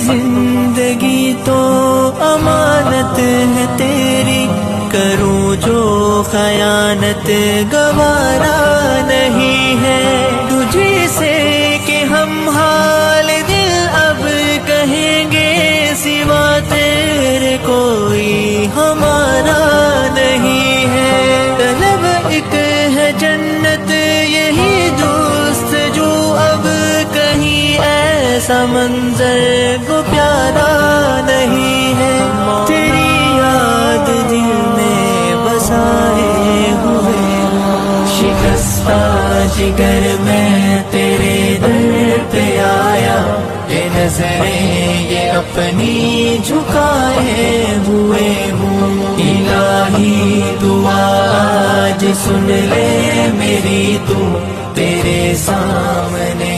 زندگی تو امانت ہے تیری، کروں جو خیانت گوارا نہیں ہے، تجھے سے کہ ہم حال دل اب کہیں گے، سوا تیرے کوئی ہمارا نہیں ہے، طلب ایک ہے جنت یہی دوست جو اب کہیں ایسا منظر کو پیارا نہیں ہے، تیری یاد دل میں بسائے ہوئے، شکستہ جگر میں تیرے در پہ آیا، یہ نظریں یہ اپنی جھکائے ہوئے ہوں، الہی دعا آج سن لے میری، تو تیرے سامنے